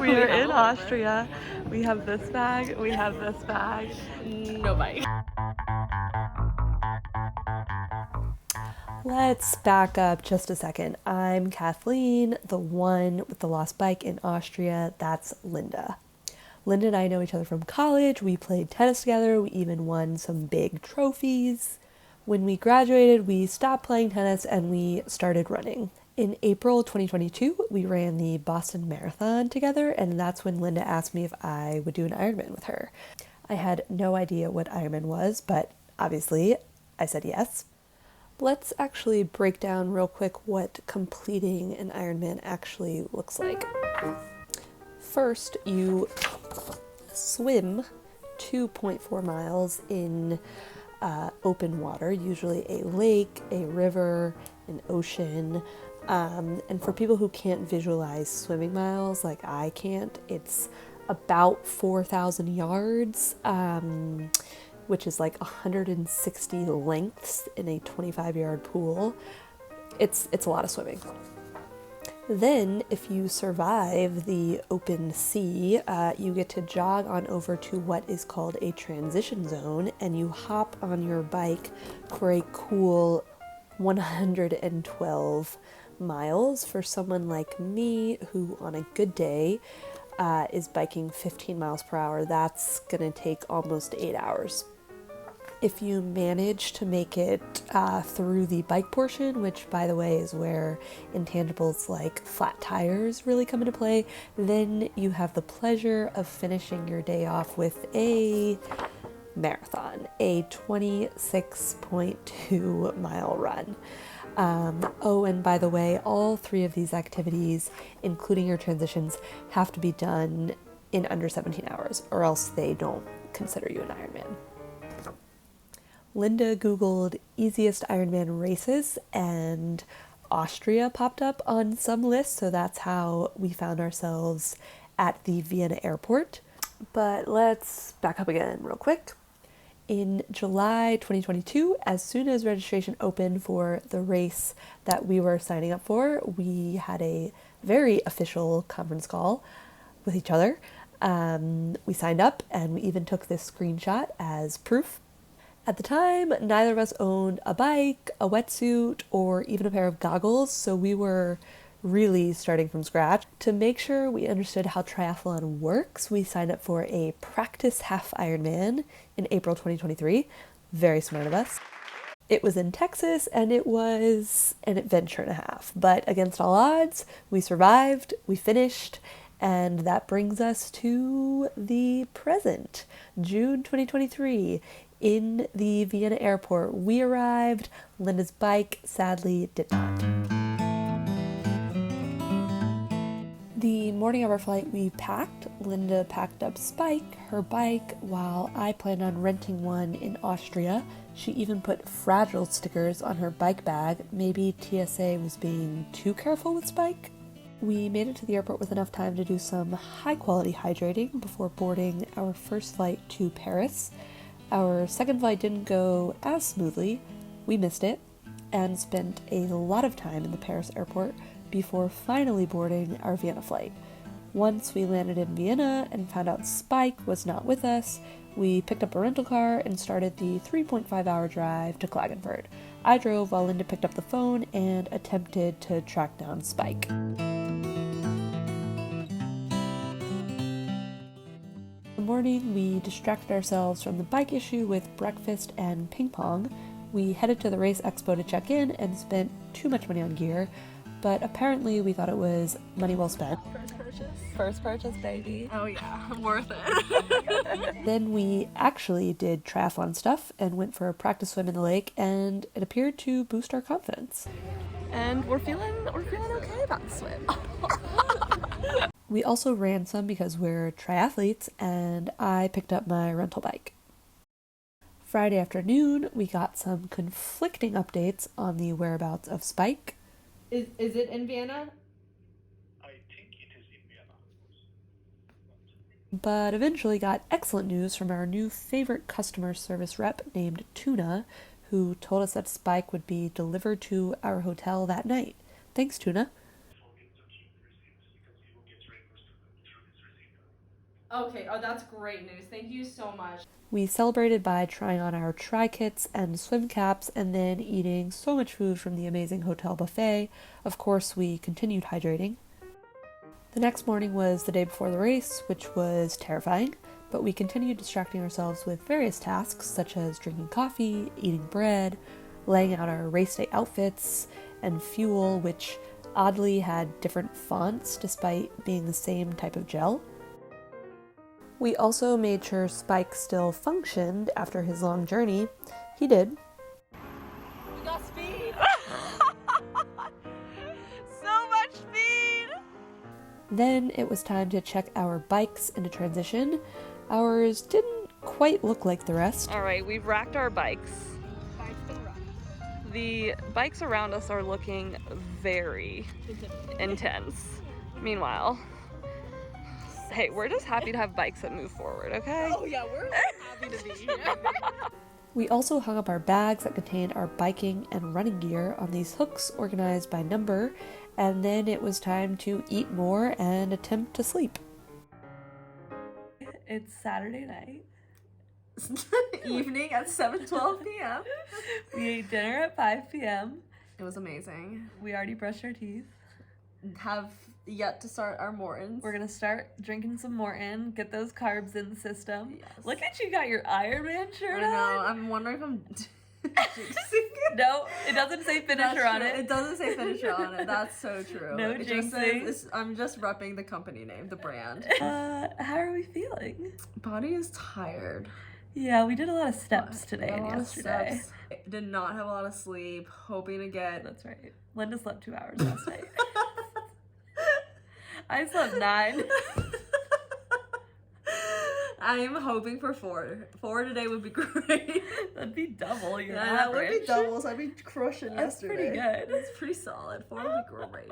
We are in Austria. We have this bag. We have this bag. No bike. Let's back up just a second. I'm Kathleen, the one with the lost bike in Austria. That's Linda. Linda and I know each other from college. We played tennis together. We even won some big trophies. When we graduated, we stopped playing tennis and we started running. In April 2022, we ran the Boston Marathon together, and that's when Linda asked me if I would do an Ironman with her. I had no idea what Ironman was, but obviously I said yes. Let's actually break down real quick what completing an Ironman actually looks like. First, you swim 2.4 miles in open water, usually a lake, a river, an ocean. And for people who can't visualize swimming miles like I can't, it's about 4,000 yards, which is like 160 lengths in a 25-yard pool. It's a lot of swimming. Then, if you survive the open sea, you get to jog on over to what is called a transition zone, and you hop on your bike for a cool 112 miles for someone like me who, on a good day, is biking 15 miles per hour. That's going to take almost 8 hours. If you manage to make it through the bike portion, which by the way is where intangibles like flat tires really come into play, then you have the pleasure of finishing your day off with a marathon, a 26.2 mile run. And by the way, all three of these activities, including your transitions, have to be done in under 17 hours, or else they don't consider you an Ironman. Linda Googled easiest Ironman races, and Austria popped up on some lists, so that's how we found ourselves at the Vienna airport. But let's back up again real quick. In July 2022, as soon as registration opened for the race that we were signing up for, we had a very official conference call with each other. We signed up, and we even took this screenshot as proof. At the time, neither of us owned a bike, a wetsuit, or even a pair of goggles, so we were really starting from scratch. To make sure we understood how triathlon works, we signed up for a practice half Ironman in April 2023. Very smart of us. It was in Texas, and it was an adventure and a half, but against all odds, we survived, we finished, and that brings us to the present, June 2023. In the Vienna airport, we arrived. Linda's bike sadly did not. The morning of our flight, we packed. Linda packed up Spike, her bike, while I planned on renting one in Austria. She even put fragile stickers on her bike bag. Maybe TSA was being too careful with Spike. We made it to the airport with enough time to do some high-quality hydrating before boarding our first flight to Paris. Our second flight didn't go as smoothly. We missed it and spent a lot of time in the Paris airport before finally boarding our Vienna flight. Once we landed in Vienna and found out Spike was not with us, we picked up a rental car and started the 3.5-hour drive to Klagenfurt. I drove while Linda picked up the phone and attempted to track down Spike. In the morning, we distracted ourselves from the bike issue with breakfast and ping pong. We headed to the race expo to check in and spent too much money on gear, but apparently we thought it was money well spent. First purchase, baby. Oh yeah, worth it. Then we actually did triathlon stuff and went for a practice swim in the lake, and it appeared to boost our confidence. And we're feeling okay about the swim. We also ran some because we're triathletes, and I picked up my rental bike. Friday afternoon, we got some conflicting updates on the whereabouts of Spike. Is it in Vienna? I think it is in Vienna. But eventually got excellent news from our new favorite customer service rep named Tuna, who told us that Spike would be delivered to our hotel that night. Thanks, Tuna. Okay, oh, that's great news. Thank you so much. We celebrated by trying on our tri-kits and swim caps and then eating so much food from the amazing hotel buffet. Of course, we continued hydrating. The next morning was the day before the race, which was terrifying, but we continued distracting ourselves with various tasks such as drinking coffee, eating bread, laying out our race day outfits, and fuel, which oddly had different fonts despite being the same type of gel. We also made sure Spike still functioned after his long journey. He did. We got speed! So much speed! Then it was time to check our bikes into transition. Ours didn't quite look like the rest. All right, we've racked our bikes. The bikes around us are looking very intense. Meanwhile, hey, we're just happy to have bikes that move forward, okay? Oh yeah, we're happy to be here. We also hung up our bags that contained our biking and running gear on these hooks organized by number, and then it was time to eat more and attempt to sleep. It's Saturday night. Evening at 7:12 p.m. We ate dinner at 5 p.m. It was amazing. We already brushed our teeth. Have yet to start our Mortons. We're gonna start drinking some Morton, get those carbs in the system. Yes. Look at you, got your Ironman shirt I know. on. I'm wondering if I'm No, it doesn't say finisher on it. It doesn't say finisher on it. That's so true. No it just jinxing. says I'm just repping the company name, the brand. How are we feeling? Body is tired. Yeah, we did a lot of steps today A and lot of yesterday. steps. Did not have a lot of sleep. Hoping to get. That's right. Linda slept 2 hours last night. I slept 9. I'm hoping for 4. 4 today would be great. That'd be double your Yeah, that would average. be doubles. I'd be crushing That's yesterday. pretty good. It's pretty solid. 4 would be great.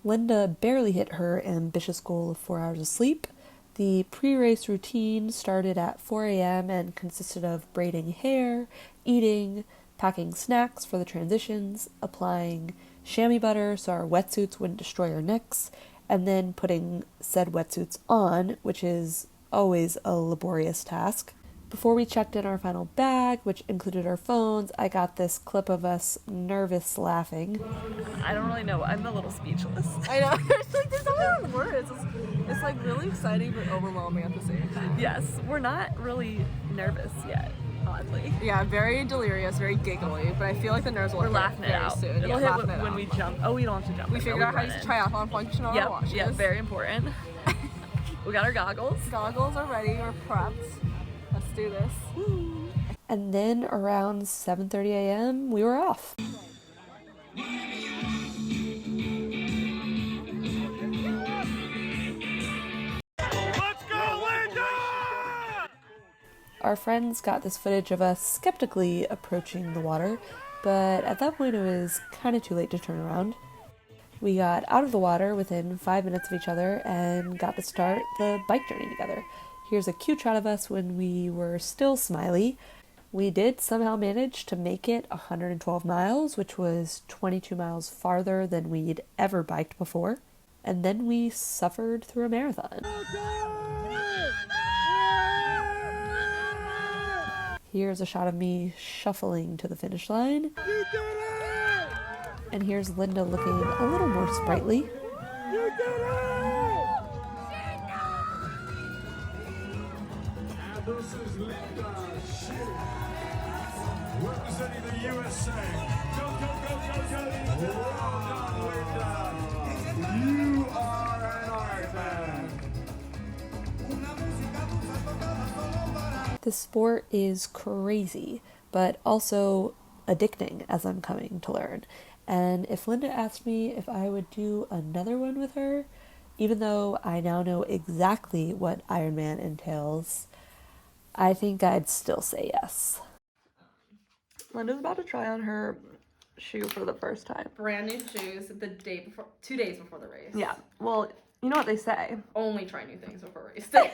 Linda barely hit her ambitious goal of 4 hours of sleep. The pre-race routine started at 4 a.m. and consisted of braiding hair, eating, packing snacks for the transitions, applying chamois butter so our wetsuits wouldn't destroy our necks, and then putting said wetsuits on, which is always a laborious task. Before we checked in our final bag, which included our phones, I got this clip of us nervous laughing. I don't really know. I'm a little speechless. I know. It's like there's not even words. It's like really exciting but overwhelming at the same time. Yes, we're not really nervous yet, oddly. Yeah, very delirious, very giggly, but I feel like the nerves will We're hit laughing it very out. soon. It'll Yeah, hit laughing it when out. we jump. Oh, we don't have to jump. We figured out how to use triathlon function on our watches. Yeah, very important. We got our goggles. Goggles are ready. We're prepped. Let's do this. And then around 7:30 a.m., we were off. Let's go, Linda! Our friends got this footage of us skeptically approaching the water, but at that point it was kind of too late to turn around. We got out of the water within 5 minutes of each other and got to start the bike journey together. Here's a cute shot of us when we were still smiley. We did somehow manage to make it 112 miles, which was 22 miles farther than we'd ever biked before. And then we suffered through a marathon. Here's a shot of me shuffling to the finish line. And here's Linda looking a little more sprightly. This is Linda. Representing the USA. Go, go, go, go, go, Linda. Well done, Linda. You are an Ironman. This sport is crazy, but also addicting, as I'm coming to learn. And if Linda asked me if I would do another one with her, even though I now know exactly what Ironman entails, I think I'd still say yes. Linda's about to try on her shoe for the first time. Brand new shoes the day before, 2 days before the race. Yeah, well, you know what they say. Only try new things before race day.